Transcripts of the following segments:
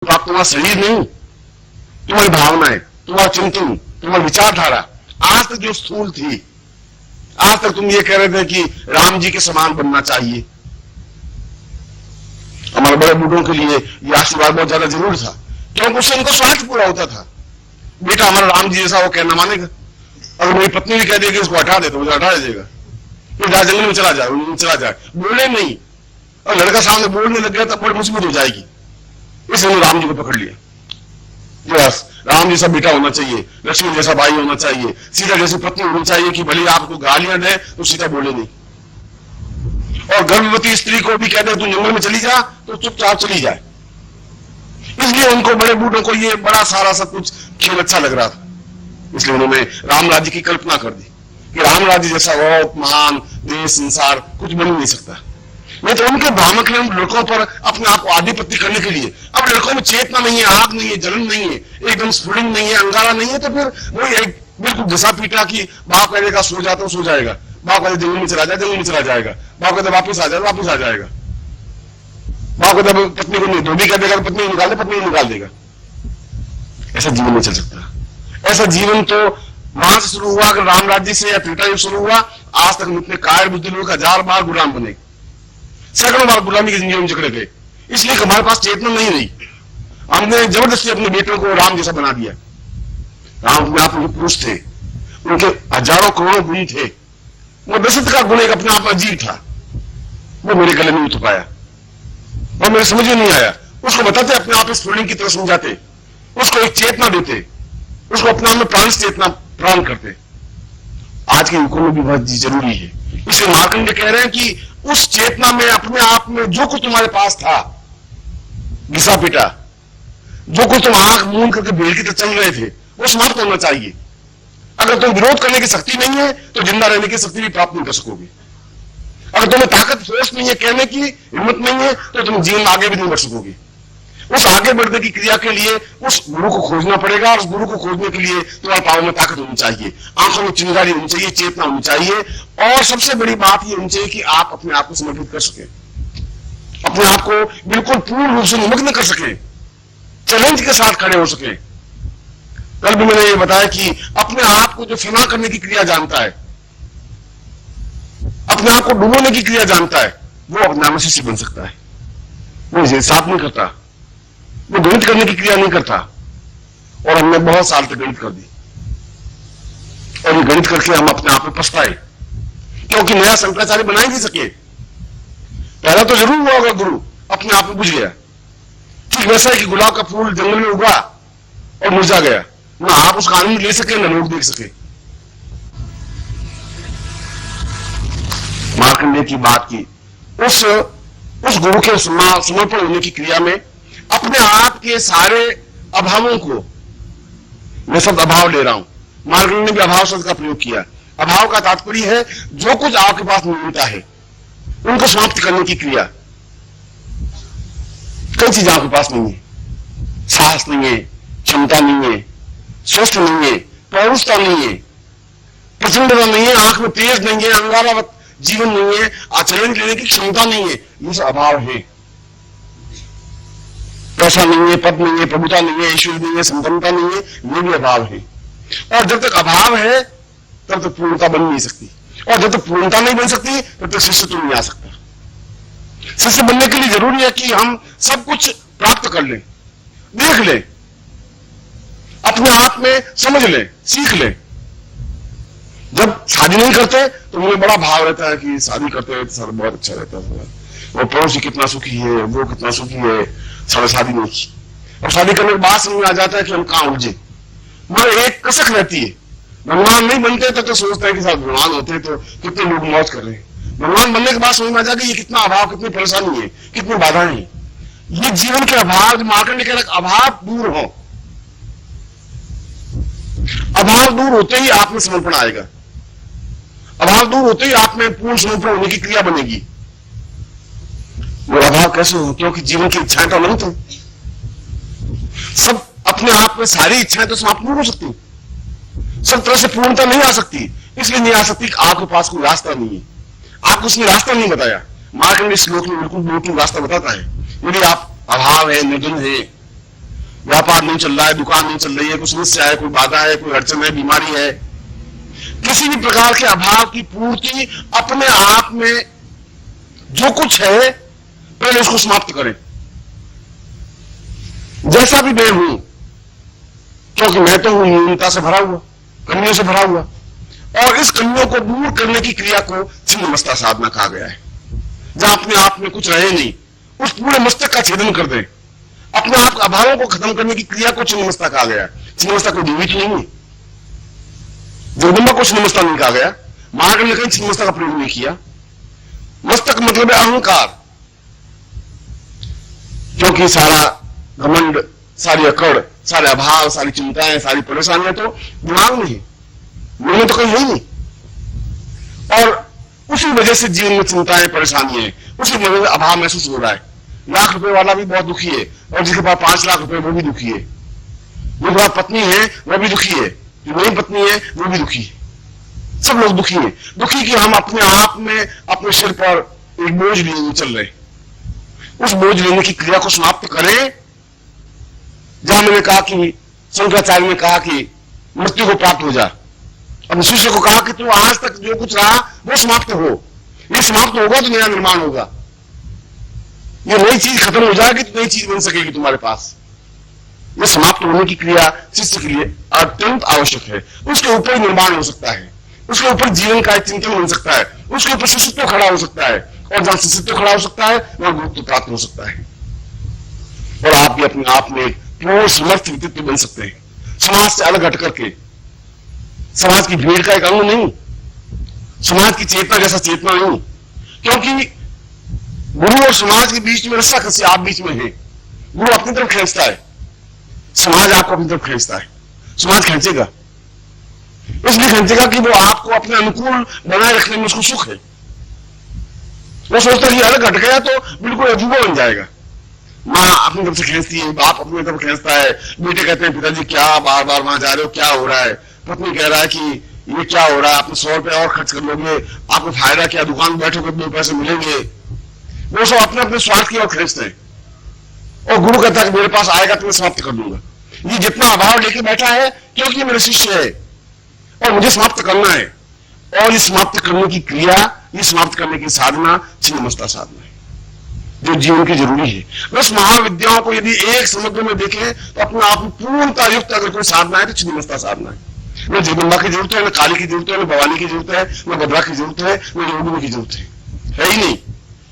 आप तुम्हारा शरीर नहीं, तुम्हारी भावनाएं, तुम्हारा चिंतन, तुम्हारी विचारधारा आज तक जो स्थूल थी, आज तक तुम ये कह रहे थे कि राम जी के समान बनना चाहिए। हमारे बड़े बूढ़ों के लिए यह आशीर्वाद बहुत ज्यादा जरूरी था, क्योंकि उससे उनका स्वार्थ पूरा होता था। बेटा हमारा राम जी जैसा वो कहना मानेगा, अगर मेरी पत्नी भी कह देगी उसको हटा दे तो मुझे हटा देगा, फिर जंगल में चला जाए, बोले नहीं। और लड़का सामने बोलने लग गया तो बड़ी मुसीबत हो जाएगी। इसलिए राम जी को पकड़ लिया। बस राम जैसा बेटा होना चाहिए, लक्ष्मण जैसा भाई होना चाहिए, सीता जैसी पत्नी होनी चाहिए कि भले आपको गालियां दे तो सीता बोले नहीं। और गर्भवती स्त्री को भी कह दे तू जंगल में चली जा तो चुपचाप चली जाए। इसलिए उनको, बड़े बूढ़ों को, ये बड़ा सारा सब कुछ खेल अच्छा लग रहा था। इसलिए उन्होंने राम राज्य की कल्पना कर दी कि राम राज्य जैसा बहुत महान देश संसार कुछ बन नहीं सकता। नहीं तो उनके भ्रामक ने लड़कों पर अपने आप को आधिपत्य करने के लिए, अब लड़कों में चेतना नहीं है, आग नहीं है, जलन नहीं है, एकदम स्फुलिंग नहीं है, अंगारा नहीं है, तो फिर वो एक बिल्कुल घिसा पीटा कि बाप कहेगा सो जाता सो जाएगा, बाप कहते जंगल में चला जाए जंगल में चला जाएगा, बाप कहते वापिस आ जाए वापिस आ जाएगा, बाप कहते पत्नी को नहीं, धोबी कह देगा पत्नी निकाल दे, पत्नी निकाल देगा। ऐसा जीवन नहीं चल सकता। ऐसा जीवन तो वहां से शुरू हुआ, अगर राम राज्य से या त्रेता शुरू हुआ, आज तक हम इतने कायर बुद्धि लोग 1000 बार गुलाम बने, सैकड़ों बार गुलामी की जिंदगी में जकड़े थे। इसलिए हमारे पास चेतना नहीं रही। हमने जबरदस्ती अपने बेटों को राम जैसा बना दिया। राम अपने आप में पुरुष थे, उनके हजारों करोड़ों गुण थे, वो दशरथ का गुण एक अपने आप में अजीब था, वो मेरे गले में उतर पाया और मेरे समझ में नहीं आया। उसको बताते अपने आप स्फुलिंग की तरह समझाते, उसको एक चेतना देते, उसको अपने आप में प्राण चेतना प्रदान करते। आज के युगों में भी बहुत जरूरी है। इसलिए मार्कंडेय कह रहे हैं कि उस चेतना में, अपने आप में जो कुछ तुम्हारे पास था, घिसा पिटा, जो कुछ तुम आंख मूंद करके भीड़ की तरह चल रहे थे, वो समाप्त होना चाहिए। अगर तुम विरोध करने की शक्ति नहीं है तो जिंदा रहने की शक्ति भी प्राप्त नहीं कर सकोगे। अगर तुम्हें ताकत, फोर्स नहीं है, कहने की हिम्मत नहीं है, तो तुम जीवन आगे भी नहीं बढ़ सकोगे। उस आगे बढ़ने की क्रिया के लिए उस गुरु को खोजना पड़ेगा, और उस गुरु को खोजने के लिए तुम्हारे पाँव में ताकत होनी चाहिए, आंखों में चिंगारी होनी चाहिए, चेतना होनी चाहिए, और सबसे बड़ी बात यह होनी चाहिए कि आप अपने आप को समर्पित कर सके, अपने आप को बिल्कुल पूर्ण रूप से निमग्न कर सके, चैलेंज के साथ खड़े हो सके। कल भी मैंने ये बताया कि अपने आप को जो फना करने की क्रिया जानता है, अपने आप को डुबोने की क्रिया जानता है, वो अपने आप में शिष्य बन सकता है। वो हिसाब नहीं करता, वो गणित करने की क्रिया नहीं करता। और हमने बहुत साल तक गणित कर दी, और ये गणित करके हम अपने आप में पछताए, क्योंकि नया शंकराचार्य बना ही नहीं सके। पहला तो जरूर हुआ होगा गुरु, अपने आप में बुझ गया। ठीक वैसा है कि गुलाब का फूल जंगल में उगा और मुरझा गया, ना आप उसका आनंद ले सके ना लोग देख सके। मार्कंडेय की बात की, उस गुरु के समर्पण होने की क्रिया में अपने आप के सारे अभावों को, मैं शब्द अभाव ले रहा हूं, मार्कंडेय ने भी अभाव शब्द का प्रयोग किया। अभाव का तात्पर्य है जो कुछ आपके पास मिलता है उनको समाप्त करने की क्रिया। कई चीजें आपके पास नहीं है, साहस नहीं है, क्षमता नहीं है, स्वस्थ नहीं है, पौरुषता नहीं है, प्रचंडता नहीं है, आंख में तेज नहीं है, अंगारावत जीवन नहीं है, आचरण लेने की क्षमता नहीं है, ये सब अभाव है। पैसा नहीं है, पद नहीं है, प्रभुता नहीं है, ईश्वर नहीं है, संपन्नता नहीं है, ये भी अभाव है। और जब तक अभाव है तब तक पूर्णता बन नहीं सकती, और जब तक पूर्णता नहीं बन सकती तब तक शिष्य तो नहीं आ सकता। शिष्य बनने के लिए जरूरी है कि हम सब कुछ प्राप्त कर लें, देख लें, अपने आप में समझ लें, सीख लें। जब शादी नहीं करते तो मुझे बड़ा भाव रहता है कि शादी करते हैं तो सारा बहुत अच्छा रहता है, वो पड़ोसी कितना सुखी है, वो कितना सुखी है, सारा शादी नहीं की। और शादी करने के बाद समझ में आ जाता है कि हम कहां उलझे। मगर एक कसक रहती है, भगवान नहीं बनते तब तो सोचते हैं कि साहब भगवान होते तो कितने लोग मौज कर रहे हैं। भगवान बनने के बाद समझ में आ जाएगा ये कितना अभाव, कितनी परेशानी है, कितनी बाधाएं हैं। ये जीवन के अभाव, जो मार्कंडेय कह रहा अभाव दूर हो, अभाव दूर होते ही आप में समर्पण आएगा, अभाव दूर होते ही आप में पूर्ण समर्पण होने की क्रिया बनेगी। वो अभाव कैसे हो? क्योंकि जीवन की इच्छाएं तो अनंत है, सब अपने आप में सारी इच्छाएं तो समाप्त नहीं हो सकती, सब तरह से पूर्णता नहीं आ सकती। इसलिए नहीं आ सकती कि आपके पास कोई रास्ता नहीं है, आपको उसने रास्ता नहीं बताया। मार्कंडेय श्लोक में बिल्कुल रास्ता बताता है। यदि आप अभाव है, निर्धन है, व्यापार नहीं चल रहा है, दुकान नहीं चल रही है, कुछ समस्या है, कोई बाधा है, कोई अड़चन है, बीमारी है, किसी भी प्रकार के अभाव की पूर्ति अपने आप में जो कुछ है पहले उसको समाप्त करें। जैसा भी मैं हूं, क्योंकि मैं तो हूं न्यूनता से भरा हुआ, कमियों से भरा हुआ, और इस कमियों को दूर करने की क्रिया को छिन्नमस्ता साधना कहा गया है। जहां अपने आप में कुछ रहे नहीं, उस पूरे मस्तक का छेदन कर दें, अपने आप अभावों को खत्म करने की क्रिया को छिन्नमस्ता कहा गया है। छिन्नमस्ता कोई देवी तो नहीं है, जगदम्बा को छिन्नमस्ता नहीं कहा गया, महागण ने कहीं छिन्नमस्ता का प्रयोग नहीं किया। मस्तक मतलब है अहंकार, क्योंकि सारा घमंड, सारी अकड़, सारे अभाव, सारी चिंताएं, सारी परेशानियां तो दिमाग में है, मन में तो कहीं है ही नहीं। और उसी वजह से जीवन में चिंताएं, परेशानियां, उसी वजह से अभाव महसूस हो रहा है। लाख रुपए वाला भी बहुत दुखी है, और जिसके पास 5 लाख रुपए वो भी दुखी है। जिसके पास पत्नी है वो भी दुखी है, जो नई पत्नी है वो भी दुखी है। सब लोग दुखी हैं। दुखी कि हम अपने आप में अपने सिर पर एक बोझ लिए चल रहे। उस बोझ लेने की क्रिया को समाप्त करें। जहां मैंने कहा कि शंकराचार्य ने कहा कि मृत्यु को प्राप्त हो जा, अब शिष्य को कहा कि तू आज तक जो कुछ रहा वो समाप्त हो, ये समाप्त होगा तो नया निर्माण होगा, ये नई चीज खत्म हो जाएगी तो नई चीज बन सकेगी तुम्हारे पास। ये समाप्त होने की क्रिया शिष्य के लिए अत्यंत आवश्यक है। उसके ऊपर निर्माण हो सकता है, उसके ऊपर जीवन का एक चिंतन बन सकता है, उसके ऊपर शिष्यत्व खड़ा हो सकता है, और जहां शिष्यत्व खड़ा हो सकता है वहां गुरुत्व प्राप्त हो सकता है, और आप भी अपने आप में पूर्ण समर्थ व्यक्तित्व बन सकते हैं। समाज से अलग हट करके, समाज की भीड़ का एक अंग नहीं, समाज की चेतना जैसा चेतना नहीं, क्योंकि गुरु और समाज के बीच में रस्सा कसी आप बीच में है। गुरु अपनी तरफ खींचता है, समाज आपको अपनी तरफ खींचता है। समाज खींचेगा, इसलिए खींचेगा कि वो आपको अपने अनुकूल बनाए रखने में उसको सुख है। वो सोचता है कि अलग हट गया तो बिल्कुल अजूबा बन जाएगा। माँ अपनी तरफ से खींचती है, बाप अपनी तरफ खींचता है, बेटे कहते हैं पिताजी क्या बार बार वहां जा रहे हो, क्या हो रहा है। पत्नी कह रहा है कि ये क्या हो रहा है, आपने 100 रुपए और खर्च कर लोगे, आपको फायदा क्या, दुकान बैठोगे 2 पैसे मिलेंगे। वो सब अपने अपने स्वार्थ की ओर खींचते हैं, और गुरु कहता है कि मेरे पास आएगा तो मैं समाप्त कर दूंगा। ये जितना अभाव लेके बैठा है क्योंकि मेरे शिष्य है और मुझे समाप्त करना है, और ये समाप्त करने की क्रिया, ये समाप्त करने की साधना छिन्नमस्ता साधना है, जो जीवन की जरूरी है। बस महाविद्याओं को यदि एक समग्र में देखें तो अपने आप में पूर्णता युक्त अगर कोई साधना है तो छिन्नमस्ता साधना है। न जगदम्बा की जरूरत है, न काली की जरूरत है, न भवानी की जरूरत है, न भद्रा की जरूरत है, न योगिनी की जरूरत है ही नहीं।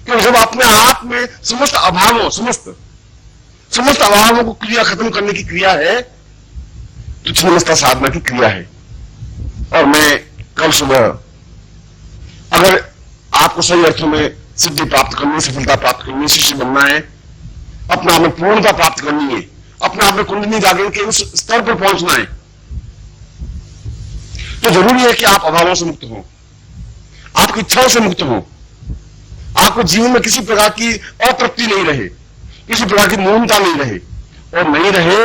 क्योंकि जब अपने आप में समस्त अभावों को क्रिया खत्म करने की क्रिया है तो छिन्नमस्ता साधना की क्रिया है। और मैं कल सुबह, अगर आपको सही अर्थों में सिद्धि प्राप्त करनी, सफलता प्राप्त करनी, शिष्य बनना है, अपने आप में पूर्णता प्राप्त करनी है, अपने आप में कुंडली जागरण के उस स्तर पर पहुंचना है, तो जरूरी है कि आप अभावों से मुक्त हो, आपकी इच्छाओं से मुक्त हो, आपको जीवन में किसी प्रकार की अतृप्ति नहीं रहे, किसी प्रकार की न्यूनता नहीं रहे, और नहीं रहे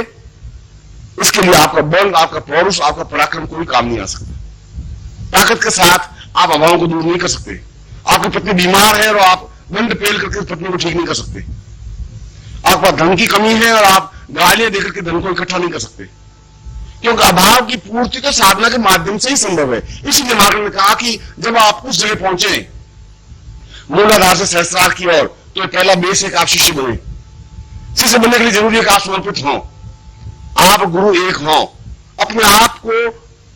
इसके लिए आपका बल, आपका पौरुष, आपका पराक्रम कोई काम नहीं आ सकता। ताकत के साथ आप अभावों को दूर नहीं कर सकते। आपकी पत्नी बीमार है और आप दंड पेल करके उस पत्नी को ठीक नहीं कर सकते। आपके पास धन की कमी है और आप गालियां देकर के धन को इकट्ठा नहीं कर सकते, क्योंकि अभाव की पूर्ति तो साधना के माध्यम से ही संभव है। इसीलिए महाराज ने कहा कि जब आप उस जगह पहुंचे मूलाधार से सहस्त्रार की ओर, तो पहला बेस है कि आप शिष्य बने। शिष्य बनने के लिए जरूरी है कि आप समर्पित हों, आप गुरु एक हों, अपने आप को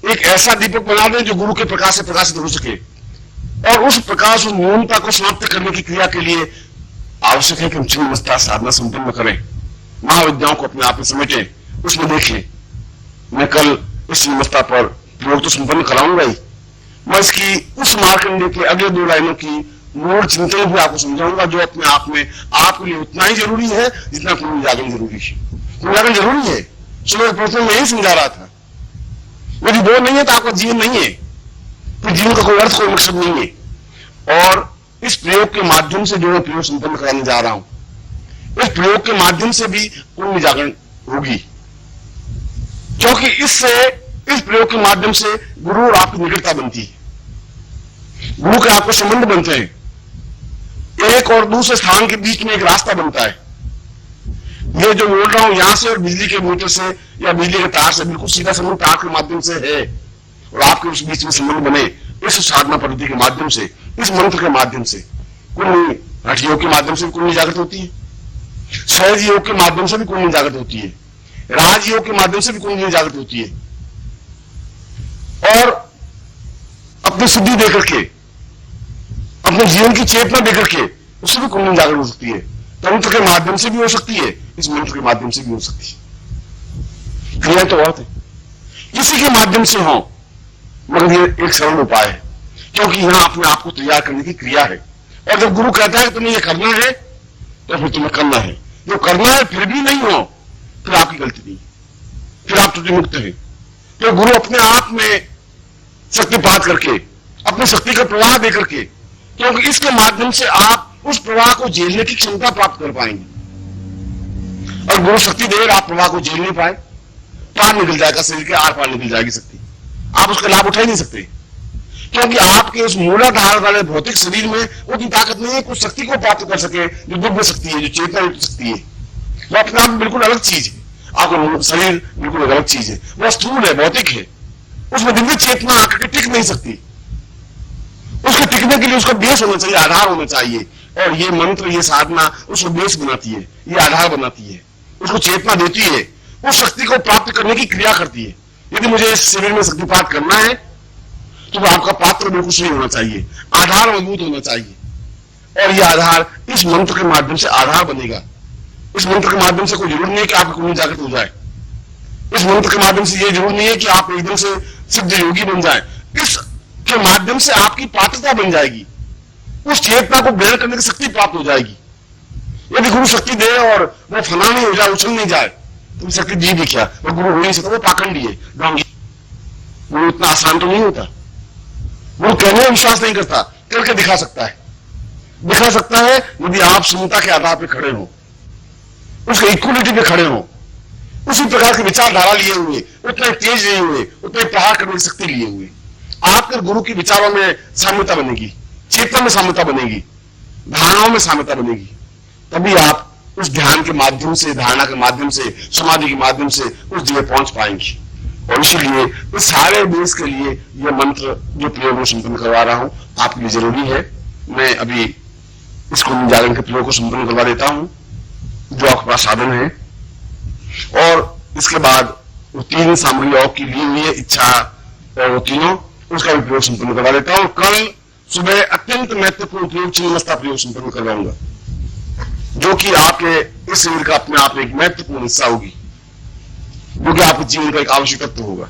एक ऐसा दीपक बना दें जो गुरु के प्रकाश से प्रकाशित हो सके, और उस प्रकाश और न्यूनता को समाप्त करने की क्रिया के लिए आवश्यक है कि हम छिन्नमस्ता साधना संपन्न करें, महाविद्याओं को अपने आप में समेटें, उसमें देखें। मैं कल इस छिन्नमस्ता पर प्रयोग तो संपन्न कराऊंगा ही, मैं इसकी उस मार्कंडेय के अगले 2 लाइनों की मूल चिंतन भी आपको समझाऊंगा, जो अपने आप में आपके लिए उतना ही जरूरी है जितना कुंडली जागरण जरूरी है। कुंडली जागरण जरूरी है, सुबह प्रश्न में यही समझा रहा था। यदि वो नहीं है तो आपका जीवन नहीं है, तो जीवन का कोई अर्थ, कोई मकसद नहीं है। और इस प्रयोग के माध्यम से जो मैं प्रयोग संपन्न कराने जा रहा हूं, इस प्रयोग के माध्यम से भी कुंडली जागरण होगी, क्योंकि इस प्रयोग के माध्यम से गुरु और आपकी निकटता बनती है, गुरु के आपको संबंध बनते हैं, एक और दूसरे स्थान के बीच में एक रास्ता बनता है। ये जो बोल रहा हूं यहां से और बिजली के मीटर से या बिजली के तार से बिल्कुल सीधा संबंध तार के माध्यम से है, और आपके उस बीच में संबंध बने इस साधना पद्धति के माध्यम से, इस मंत्र के माध्यम से। कुंडली हठ योग के माध्यम से भी कुंडली जागृत होती है, सहज योग के माध्यम से भी कुंडली जागृत होती है, राजयोग के माध्यम से भी कुंडली जागृत होती है, और अपनी सिद्धि देकर के, अपने जीवन की चेतना देकर के उससे भी कुंडली जागृत हो सकती है। तंत्र के माध्यम से भी हो सकती है, इस मंत्र के माध्यम से भी हो सकती है। क्रिया तो बहुत है, किसी के माध्यम से हो, मगर ये एक सरल उपाय है, क्योंकि यहां अपने आप को तैयार करने की क्रिया है। और जब गुरु कहता है तुम्हें ये करना है, तो फिर तुम्हें करना है। जो करना है फिर भी नहीं हो, फिर आपकी गलती नहीं, फिर आप त्रुटि मुक्त है। तो गुरु अपने आप में शक्तिपात करके, अपनी शक्ति का प्रवाह दे करके, क्योंकि इसके माध्यम से आप उस प्रवाह को झेलने की क्षमता प्राप्त कर पाएंगे। और गुरु शक्ति देर आप प्रवाह को झेल नहीं पाए, पार निकल जाएगा, शरीर के आर पार निकल जाएगी शक्ति, आप उसका लाभ उठा ही नहीं सकते, क्योंकि आपके उस मूलाधार वाले भौतिक शरीर में उतनी ताकत नहीं है कुछ शक्ति को प्राप्त कर सके, जो दिव्य शक्ति है, जो चेतना शक्ति है। वो अपने आप में बिल्कुल अलग चीज है, आपका शरीर बिल्कुल अलग चीज है, वह स्थूल है, भौतिक है, उसमें दिव्य चेतना आकर के टिक नहीं सकती। उसके टिकने के लिए उसका बेस होना चाहिए, आधार होना चाहिए, और ये मंत्र, ये साधना उसको बेस बनाती है, ये आधार बनाती है, उसको चेतना देती है, उस शक्ति को प्राप्त करने की क्रिया करती है। यदि मुझे इस शरीर में शक्तिपात करना है, तो आपका पात्र बिल्कुल सही होना चाहिए, आधार मजबूत होना चाहिए, और यह आधार इस मंत्र के माध्यम से आधार बनेगा। इस मंत्र के माध्यम से कोई जरूर नहीं है कि आपकी कुंडली जागृत हो जाए, इस मंत्र के माध्यम से यह जरूर नहीं है कि आप एकदम से सिद्ध योगी बन जाए। इस के माध्यम से आपकी पात्रता बन जाएगी, उस चेतना को ग्रहण करने की शक्ति प्राप्त हो जाएगी। यदि गुरु शक्ति दे और वो फना नहीं हो जाए, उछल नहीं जाए, तो शक्ति दी भी क्या, वो गुरु हो नहीं सकता, वो पाखंडी है, ढोंगी। गुरु इतना आसान तो नहीं होता, गुरु कहने में विश्वास नहीं करता, करके दिखा सकता है। दिखा सकता है यदि आप क्षमता के आधार पर खड़े हो, उसके इक्वलिटी पे खड़े हो, उसी प्रकार की विचारधारा लिए हुए, उतने तेज लिए हुए, उतने प्रहार करने की शक्ति लिए हुए, आपके गुरु के विचारों में साम्यता बनेगी, चेतना में साम्यता बनेगी, धारणाओं में साम्यता बनेगी, तभी आप उस ध्यान के माध्यम से, धारणा के माध्यम से, समाधि के माध्यम से उस जगह पहुंच पाएंगे। और इसीलिए इस सारे देश के लिए यह मंत्र जो प्रयोग में संपन्न करवा रहा हूं आपके लिए जरूरी है। मैं अभी इसको जागरण के प्रयोग को संपन्न करवा देता हूं, जो आपके पास साधन है, और इसके बाद वो 3 सामग्री और की ली हुई है, इच्छा और वो तीनों, उसका भी प्रयोग संपन्न करवा देता हूं। कल सुबह अत्यंत महत्वपूर्ण प्रयोग छिन्नमस्ता प्रयोग संपन्न करवाऊंगा, जो कि आपके इस शरीर का अपने आप एक महत्वपूर्ण हिस्सा होगी, जो कि आपके जीवन का एक आवश्यक तत्व होगा।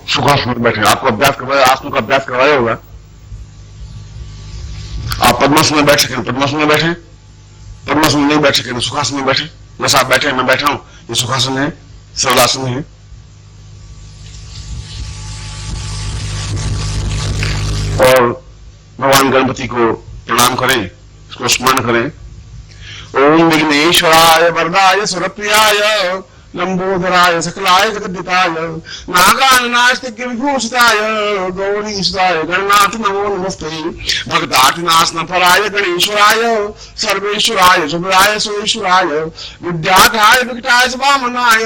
सुखासन में बैठे, आपको अभ्यास करवाया, आसनों का अभ्यास करवाया होगा। आप पद्मासन में बैठ सकें पद्मासन में बैठे, पद्मासन में नहीं बैठ सके सुखासन में बैठे। जैसा आप बैठे, मैं बैठा हूं, ये सुखासन है, सरलासन है। और भगवान गणपति को प्रणाम करें, इसको स्मरण करें। ओम विघ्नेश्वराय वरदाय सुरप्रियाय लंबोदराय सकलाय जगद्दिताय नागानास्तिक विभूषिताय गौरीश्वराय गणनाथ नमो नमस्ते। भक्ताटनाशन फलाय गणेश्वराय सर्वेश्वराय शुभराय सुरेश्वराय विद्याधाय विकटाय वामनाय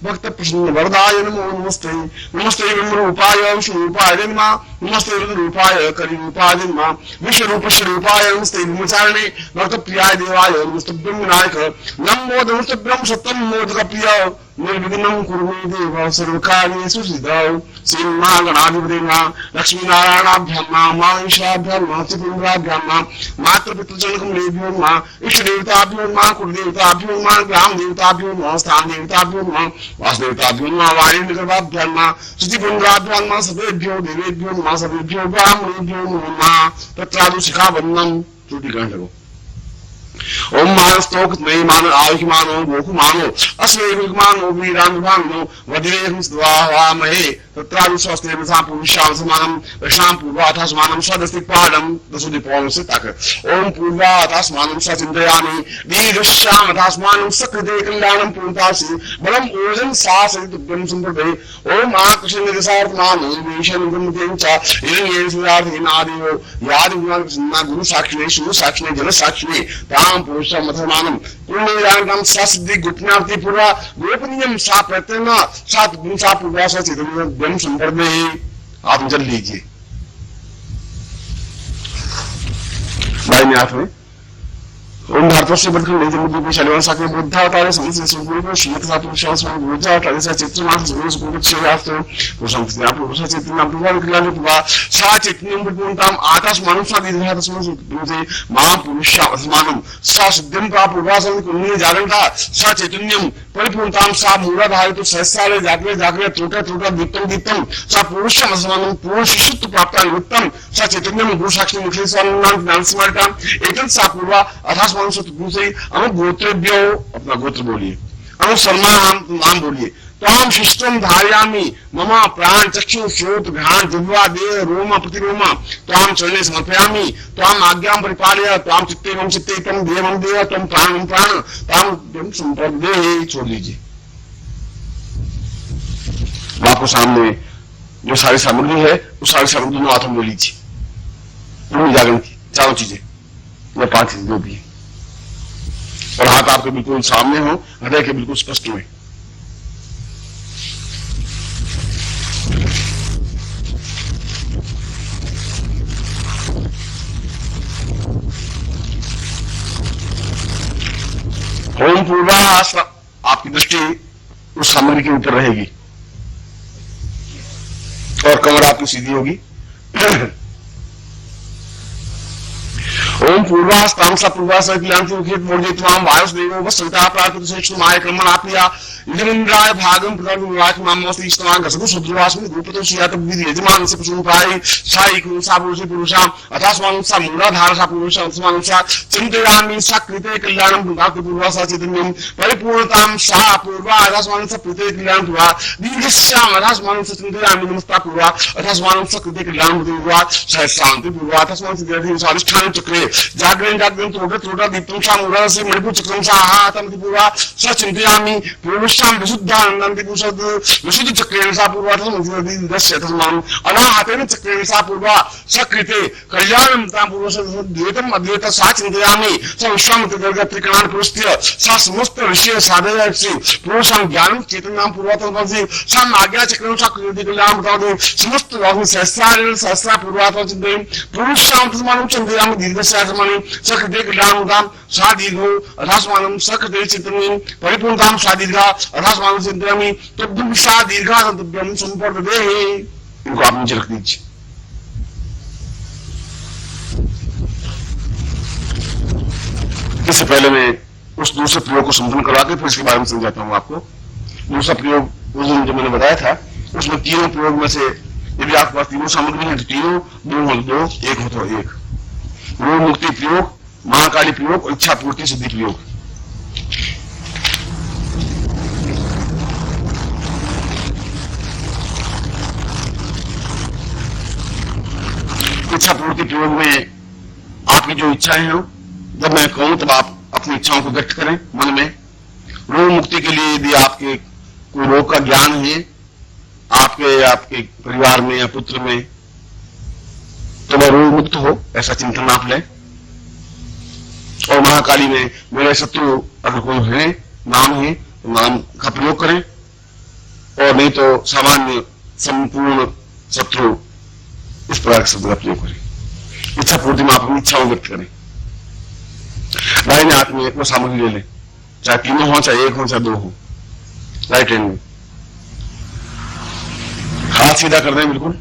भक्त प्रसन्न वरदाय नमो नमस्ते। नमस्ते ब्रह्मरूपाय विष्णुरूपाय नमः, नमस्ते रुद्ररूपाय कलिरूपाय नमः, विश्वरूप स्वरूपाय नमस्ते ब्रह्मचारिणे भक्त प्रियाय देवाय नमस्ते ब्रह्मनायक नमो नमस्ते ब्रह्म सत्यम मोदक प्रिय निर्विघ्नं कुरु मे देव सर्वकार्येषु सिद्धौ। श्री महागणाधिपते नमः, लक्ष्मी नारायणाभ्यां नमः, माहेशाभ्यां नमः, त्रिपुराभ्यां नमः, मातृपितृजनकमलेभ्यो नमः, इष्ट देवताभ्यो नमः, कुलदेवताभ्यो नमः, ग्राम देवताभ्यो नमः, स्थान देवताभ्यो नमः, वासुदेवताभ्यो नमः, वायुर्निगर्भाभ्यां नमः, स्तुतिपुंड्राभ्यां नमः, सर्वेभ्यो देवेभ्यो नमः, सर्वेभ्यो ब्राह्मणेभ्यो नमः। तत्रादु शिखाबन्धनं त्रुटिग्रहण करो। ओम मानस्तोक नहीं मानो आयुष मानो गोकु मानो अस्वेग मानो वीरान भानो वदिरेहं स्वाहामहे तत्रादु स्वस्ते मसा पुरुषां समानं रक्षां पूर्वाथा समानं स्वदस्ति पादं दसुदि पौं से तक। ओम पूर्वाथा समानं सचिंतयामि दीर्घश्यामथा समानं सकृते कल्याणं पूर्णतासि बलम ओजन सासरि तुभ्यं संप्रदे। ओम आकृष्ण निरसार्थमानो विषयं गम्यं च इरण्ये सुरार्थे नादियो यादि गुणा गुरु साक्षिणे शिव साक्षिणे जन साक्षिणे ताम पुरुषम अथमानम पुण्यम सा सिद्धि गुप्तनार्थी पूर्वा गोपनीयम सा प्रत्यय सात गुण सा पूर्वा सा चैतन्य ब्रह्म संपर्दे। आप जल लीजिए दाहिने हाथ में ओम भारत से बढ़कर नहीं जमुदी को शैलवन साके बुद्धावतारे समस्त संपूर्ण को श्रीमत सा पुरुषास में बुद्धा अवतारे सा चित्रनाथ सुगुण सुगुण क्षेत्रास्त्र पुरुषम स्त्रिया पुरुष चैतन्य पुरुष विकलांग पुरुष सा चैतन्य पुरुषम आकाश मानव सा दीर्घ तस्मै मां पुरुष अस्मानम सा सिद्धम का पूर्वासन कुन्नी जागरणता सा चैतन्यम परिपूर्णताम सा मूलाधारित तो सहस्राले जागरे जागरे त्रोटा त्रोटा दीप्तम दीप्तम सा पुरुषम अस्मानम पुरुष शिष्ट प्राप्त निमित्तम सा चैतन्यम गुरु साक्षी मुखे स्वानंद ज्ञान स्मरणता एकन सा पूर्वा अथास अनु गोत्रेभ्यो अपना गोत्र बोलिए अनु शर्मा नाम बोलिए ताम शिष्टम धारयामि मम प्राण चक्षु श्रोत घ्राण जिह्वा देह रोम प्रतिरोम ताम चरणे समर्पयामि ताम आज्ञां परिपालय ताम चित्तेवं चित्ते तम देवं देव तम प्राणं प्राण ताम ब्रह्म संप्रदे। छोड़ लीजिए। आपको सामने जो सारी सामग्री है उस सारी सामग्री दोनों हाथों में लीजिए। जागरण की चारों चीजें या पांच चीजें जो भी है और हाथ आपके बिल्कुल सामने हो, हृदय के बिल्कुल स्पष्ट हुए। ओम पूर्वास आपकी दृष्टि उस सामग्री के ऊपर रहेगी और कमर आपकी सीधी होगी। ओम पूर्वास तामसा पूर्वास अखिलांति मुखेत मोर्जित्वाम वायुस देवो वसविता प्राकृत श्रेष्ठमाय कर्मण आप्या इन्द्राय भागम प्रदान मामोस्ति इष्टमा गसगु सुद्रवास्मि रूपतो सियात विधि यजमान से पुरुष प्राय साई कुल सा पुरुष पुरुषा अथास्मान सा मूलाधार सा पुरुषा अस्मान सा चिंतयामि सा कृते कल्याणम बुद्धाति पूर्वासा चैतन्यम परिपूर्णताम सा पूर्वा अथास्मान सा कृते कल्याणम पूर्वा दीर्घश्याम अथास्मान सा चिंतयामि नमस्ता पूर्वा अथास्मान सा कृते कल्याणम पूर्वा शांति पूर्वा अथास्मान सा दीर्घ स्वादिष्ठान चक्रे जागरण जागरण त्रोटा त्रोटा दीप्तम सा मूला से मणिपुर चक्रम सा आहातम पूर्वा स चिंतयामि पूर्वश्याम विशुद्धानंदि पुरुषद विशुद्ध चक्रेण सा पूर्वा दस्य तस्मान् अनाहतेन चक्रेण सा पूर्वा सकृते कल्याणं तां पूर्वशद द्वैतम अद्वैत सा चिंतयामि स विश्वामित्र गर्ग त्रिकणान पुरस्त्य सा समस्त विषय साधयसि पुरुषां ज्ञानं चेतनां पूर्वातमसि सा आज्ञा चक्रं सा कृति कल्याणं बतादे समस्त लोक सहस्रारेण सहस्रा पूर्वातम चिंतयं पुरुषां तस्मान् चिंतयामि दीर्घस्य सकृते कल्याणं सा दीर्घो अथास्मानं सकृते चिंतनं परिपूर्णतां सा दीर्घा अथास्मानं चिंतयामि तद्दुः सा दीर्घा ब्रह्म संपर्दे। इनको आप नीचे रख दीजिए। इससे पहले मैं उस दूसरे प्रयोग को संपन्न करवा के फिर इसके बारे में समझाता हूं आपको। दूसरा प्रयोग उस दिन जो मैंने बताया था उसमें तीनों प्रयोग में से यदि आपके पास तीनों सामग्री है तो तीनों, दो हो दो, एक हो तो एक। रोग मुक्ति प्रयोग, महाकाली प्रयोग और इच्छा पूर्ति सिद्धि प्रयोग। इच्छा पूर्ति प्रयोग में आपकी जो इच्छाएं हैं जब मैं कहूं तब आप अपनी इच्छाओं को व्यक्त करें मन में। रोग मुक्ति के लिए यदि आपके कोई रोग का ज्ञान है आपके परिवार में या पुत्र में तो वह रोग मुक्त हो ऐसा चिंतन आप लें। और महाकाली में मेरे शत्रु अगर कोई है नाम है तो नाम का प्रयोग करें और नहीं तो सामान्य संपूर्ण शत्रु इस प्रकार के शब्द का प्रयोग करें। इच्छा पूर्ति में आप अपनी इच्छाओं व्यक्त करें। दाहिने हाथ में एक सामग्री ले लें, चाहे तीनों हो चाहे एक हो चाहे दो हो। राइट हैंड में हाथ सीधा कर दें बिल्कुल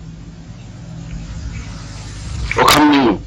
और खम नहीं हो।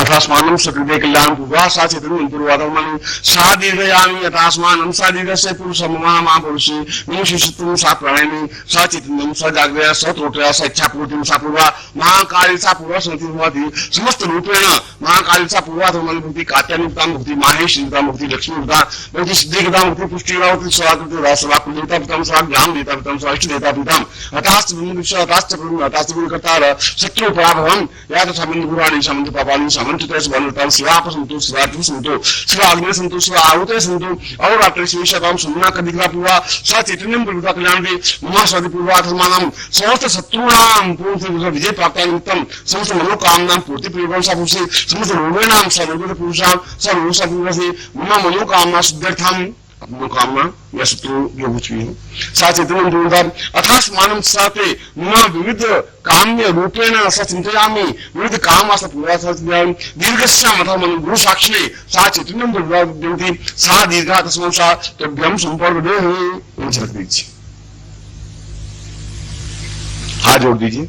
यथास्मानं सकृते कल्याणं पूर्वा सा चैतन्यं पूर्वातमं सा दीर्घयामि यथास्मानं सा दीर्घस्य पुरुषं मम पुरुषे मनुष्यत्वं सा प्राणिनि सा चैतन्यं सा जागृया सा त्रोटया सा इच्छापूर्तिं सा पूर्वा महाकाली सा पूर्वा संति भवति समस्त रूपेण महाकाली सा पूर्वातमं भक्ति कात्यायनिता भक्ति माहेश्वरिता भक्ति लक्ष्मीता भक्ति सिद्धिकता भक्ति पुष्टिरावति स्वाकृति रासवाकुदेवता पिताम सा ज्ञान देता पिताम सा इष्ट देता पिताम अतास्त ब्रह्म विश्व अतास्त ब्रह्म अतास्त गुरुकर्ता शत्रु पराभवं या तो सामन्त पुराणी सामन्त पापानि सामन्त सन्तु सुबन्धतां शिवाप सन्तु शिवातु सन्तु शिवाग्ने सन्तु शिवाहुते सन्तु अहोरात्रे शिविशतां सुम्ना कदिग्रा पूर्वा सा चैतन्यं प्रभुता कल्याणे मम स्वादि पूर्वाधर्माणां समस्त शत्रूणां पूर्ण विजय प्राप्ति निमित्तं समस्त मनोकामनां पूर्ति पूर्वं सा पुरुषे समस्त रोगिणां सा रोगिण पुरुषां सा रोग सा पुरुषे मम मनोकामना सिद्ध्यर्थं मनोकामना या शत्रु जो कुछ भी हो सा चैतन्यं प्रभुता अथास मानम साते मम विविध काम्य रूपेण सा चिन्तयामि विविध कामास पूरा सा दीर्घस्याम अथवा मन गुरु साक्षी सा चैतन्यं प्रभुता सा दीर्घा तस्मात् सा तभ्यं संपर्कदेः रख दीजिए। हाथ जोड़ दीजिए।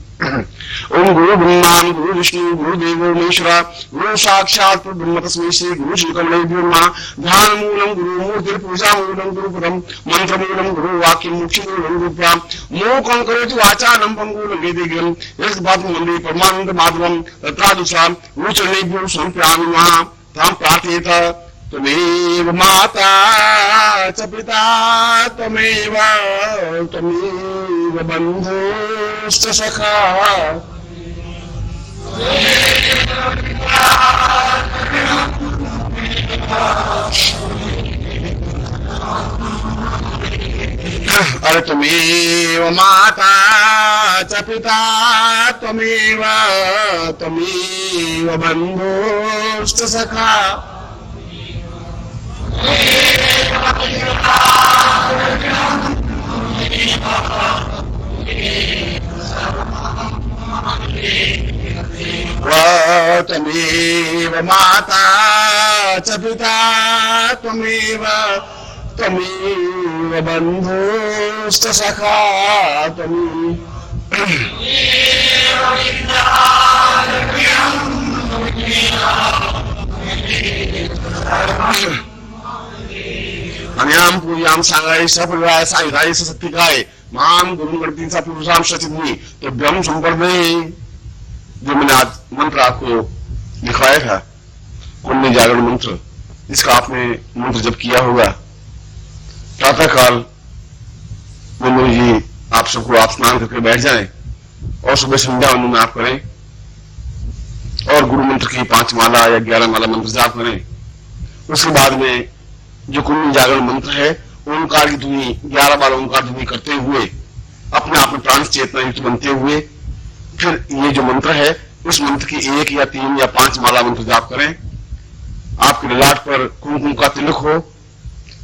ओम गुरु ब्रह्मा गुरु विष्णु गुरु देवो महेश्वरा गुरु साक्षात् ब्रह्म तस्मै श्री गुरु श्रीकमलेभ्यो नमः। ध्यान मूलम गुरु मूर्ति पूजा मूलम गुरु पदम मंत्र मूलम गुरु वाक्य मोक्ष मूलम गुरु प्राम मोकं करोति वाचालं पंगुलं वेदिकं यस् बात मंदे परमानंद माधवम तत्रादुषा गुरु चरणेभ्यो समर्पयामि नमः। तां प्रार्थयेत त्वमेव माता च पिता त्वमेव बन्धुश्च सखा अरे त्वमेव माता च पिता त्वमेव बन्धुश्च सखा त्वमेव माता च पिता त्वमेव बन्धुश्च सखा अन्याम पूजाम सांगाय सपरिवाय सायुधाय सत्तिकाय माम गुरु गणपति पुरुषाम सचिदनी तो ब्रह्म संपर्दे जो मैंने आज मंत्र आपको लिखवाया था कुंडली जागरण मंत्र, इसका आपने मंत्र जब किया होगा प्रातः काल मनु जी आप सबको आप स्नान करके बैठ जाएं और सुबह संध्या वंदन आप करें और गुरु मंत्र की 5 माला या 11 माला मंत्र जाप करें। उसके बाद में जो कुंडली जागरण मंत्र है ओंकार की ध्वनि 11 बार ओंकार ध्वनि करते हुए अपने आप में प्राण चेतना युक्त बनते हुए फिर ये जो मंत्र है उस मंत्र की 1 या 3 या 5 माला मंत्र जाप करें। आपके ललाट पर कुमकुम का तिलक हो,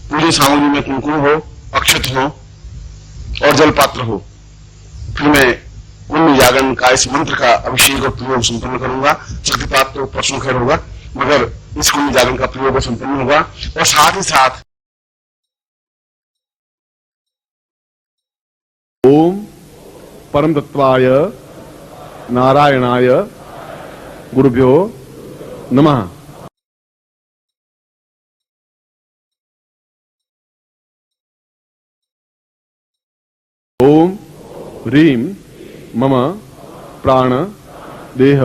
पूरी सामग्री में कुमकुम हो, अक्षत हो और जल पात्र हो। फिर मैं कुंडली जागरण का इस मंत्र का अभिषेक और प्रयोग संपन्न करूंगा। शक्तिपात तो परसों खैर होगा मगर इस कुंडली जागरण का प्रयोग संपन्न होगा और साथ ही साथ ओम परम तत्वाय नारायणाय गुरुभ्यो नमः। ओम ह्रीं मम प्राण देह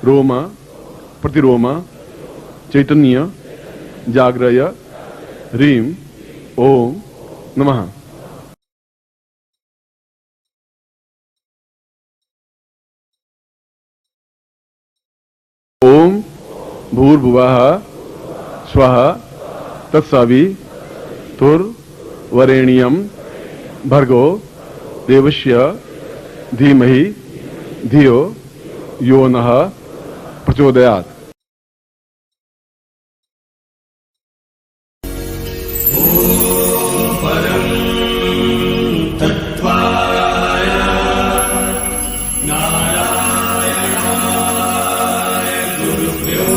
रोम प्रतिरोम चैतन्य जागृय ह्रीं ओम नमः। ओम भूर्भुवः स्वः तत्सवितुर्वरेण्यं भर्गो देवस्य धीमहि धियो यो नः प्रचोदयात्। परं तत्त्वाय नारायणाय गुरुभ्यो